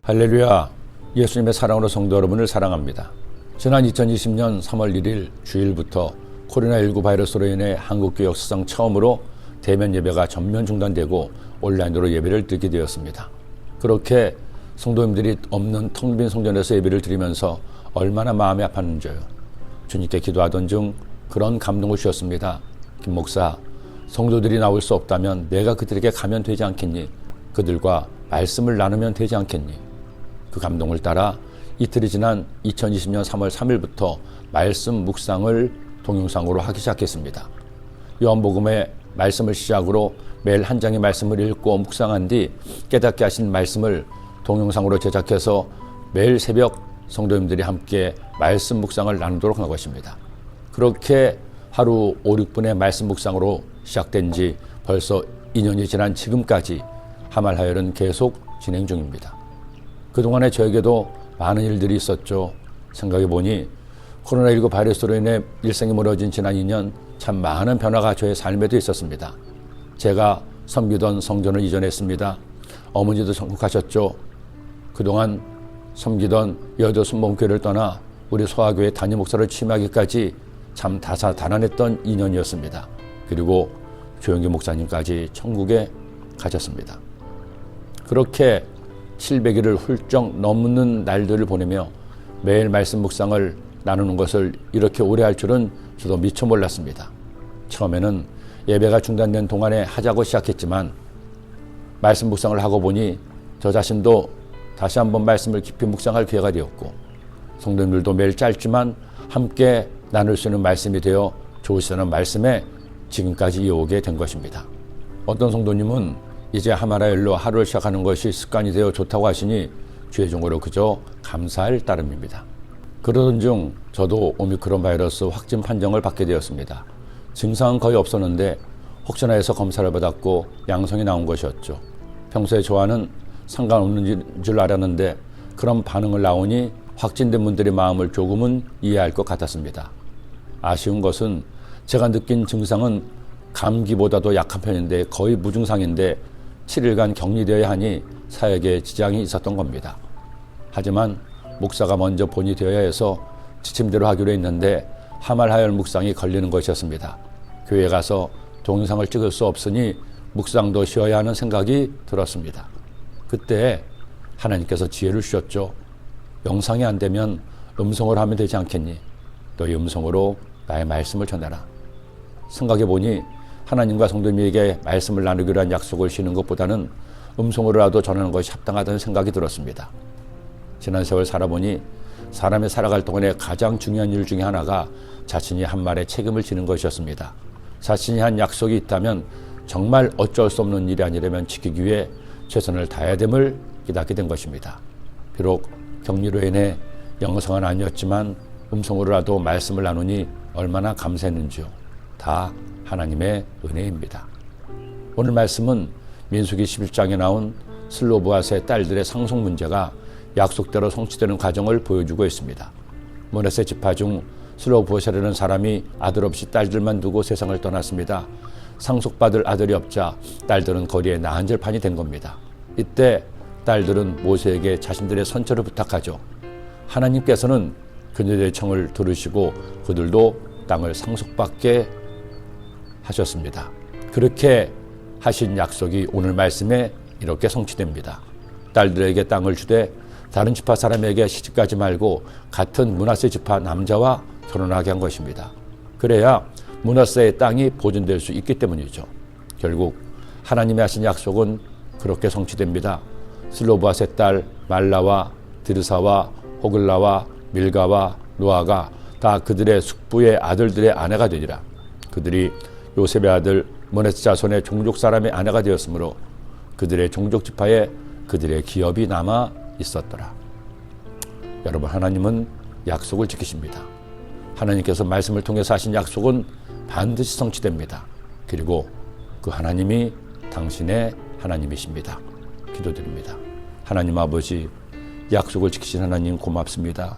할렐루야, 예수님의 사랑으로 성도 여러분을 사랑합니다. 지난 2020년 3월 1일 주일부터 코로나19 바이러스로 인해 한국교회 역사상 처음으로 대면 예배가 전면 중단되고 온라인으로 예배를 드리게 되었습니다. 그렇게 성도님들이 없는 텅 빈 성전에서 예배를 드리면서 얼마나 마음이 아팠는지요. 주님께 기도하던 중 그런 감동을 주셨습니다. 김 목사, 성도들이 나올 수 없다면 내가 그들에게 가면 되지 않겠니? 그들과 말씀을 나누면 되지 않겠니? 그 감동을 따라 이틀이 지난 2020년 3월 3일부터 말씀 묵상을 동영상으로 하기 시작했습니다. 요한복음의 말씀을 시작으로 매일 한 장의 말씀을 읽고 묵상한 뒤 깨닫게 하신 말씀을 동영상으로 제작해서 매일 새벽 성도님들이 함께 말씀 묵상을 나누도록 한 것입니다. 그렇게 하루 5, 6분의 말씀 묵상으로 시작된 지 벌써 2년이 지난 지금까지 하말하열은 계속 진행 중입니다. 그동안에 저에게도 많은 일들이 있었죠. 생각해보니 코로나19 바이러스로 인해 일생이 멀어진 지난 2년 참 많은 변화가 저의 삶에도 있었습니다. 제가 섬기던 성전을 이전했습니다. 어머니도 전국하셨죠. 그동안 섬기던 여도 순복음교회를 떠나 우리 소아교회 담임 목사를 취임하기까지 참 다사다난했던 2년이었습니다. 그리고 조영기 목사님까지 천국에 가셨습니다. 그렇게 700일을 훌쩍 넘는 날들을 보내며 매일 말씀 묵상을 나누는 것을 이렇게 오래 할 줄은 저도 미처 몰랐습니다. 처음에는 예배가 중단된 동안에 하자고 시작했지만 말씀 묵상을 하고 보니 저 자신도 다시 한번 말씀을 깊이 묵상할 기회가 되었고 성도님들도 매일 짧지만 함께 나눌 수 있는 말씀이 되어 좋으시다는 말씀에 지금까지 이어오게 된 것입니다. 어떤 성도님은 이제 하말하열로 하루를 시작하는 것이 습관이 되어 좋다고 하시니 주의 종으로 그저 감사할 따름입니다. 그러던 중 저도 오미크론 바이러스 확진 판정을 받게 되었습니다. 증상은 거의 없었는데 혹시나 해서 검사를 받았고 양성이 나온 것이었죠. 평소에 저와는 상관없는 줄 알았는데 그런 반응을 나오니 확진된 분들의 마음을 조금은 이해할 것 같았습니다. 아쉬운 것은 제가 느낀 증상은 감기보다도 약한 편인데 거의 무증상인데 7일간 격리되어야 하니 사역에 지장이 있었던 겁니다. 하지만 목사가 먼저 본이 되어야 해서 지침대로 하기로 했는데 하말하열 묵상이 걸리는 것이었습니다. 교회에 가서 동영상을 찍을 수 없으니 묵상도 쉬어야 하는 생각이 들었습니다. 그때 하나님께서 지혜를 주셨죠. 영상이 안 되면 음성으로 하면 되지 않겠니? 너희 음성으로 나의 말씀을 전해라. 생각해 보니 하나님과 성도님에게 말씀을 나누기로 한 약속을 쉬는 것보다는 음성으로라도 전하는 것이 합당하다는 생각이 들었습니다. 지난 세월 살아보니 사람이 살아갈 동안에 가장 중요한 일 중에 하나가 자신이 한 말에 책임을 지는 것이었습니다. 자신이 한 약속이 있다면 정말 어쩔 수 없는 일이 아니라면 지키기 위해 최선을 다해야 됨을 깨닫게 된 것입니다. 비록 격리로 인해 영성은 아니었지만 음성으로라도 말씀을 나누니 얼마나 감사했는지요. 다 하나님의 은혜입니다. 오늘 말씀은 민수기 11장에 나온 슬로브앗의 딸들의 상속 문제가 약속대로 성취되는 과정을 보여주고 있습니다. 므낫세 지파 중 슬로브앗이라는 사람이 아들 없이 딸들만 두고 세상을 떠났습니다. 상속받을 아들이 없자 딸들은 거리에 나한절판이 된 겁니다. 이때 딸들은 모세에게 자신들의 선처를 부탁하죠. 하나님께서는 그들의 청을 들으시고 그들도 땅을 상속받게 하셨습니다. 그렇게 하신 약속이 오늘 말씀에 이렇게 성취됩니다. 딸들에게 땅을 주되 다른 지파 사람에게 시집가지 말고 같은 므낫세 지파 남자와 결혼하게 한 것입니다. 그래야 므낫세의 땅이 보존될 수 있기 때문이죠. 결국 하나님이 하신 약속은 그렇게 성취됩니다. 슬로브앗의 딸 말라와 드르사와 호글라와 밀가와 노아가 다 그들의 숙부의 아들들의 아내가 되니라. 그들이 요셉의 아들 므낫세 자손의 종족 사람의 아내가 되었으므로 그들의 종족 지파에 그들의 기업이 남아 있었더라. 여러분, 하나님은 약속을 지키십니다. 하나님께서 말씀을 통해서 하신 약속은 반드시 성취됩니다. 그리고 그 하나님이 당신의 하나님이십니다. 기도드립니다. 하나님 아버지, 약속을 지키신 하나님 고맙습니다.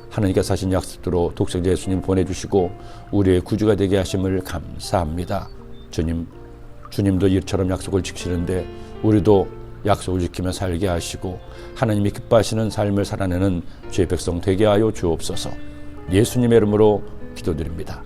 하나님께서 하신 약속대로 독생자 예수님 보내주시고 우리의 구주가 되게 하심을 감사합니다. 주님도 이처럼 약속을 지키시는데 우리도 약속을 지키며 살게 하시고 하나님이 기뻐하시는 삶을 살아내는 주의 백성 되게 하여 주옵소서. 예수님의 이름으로 기도드립니다.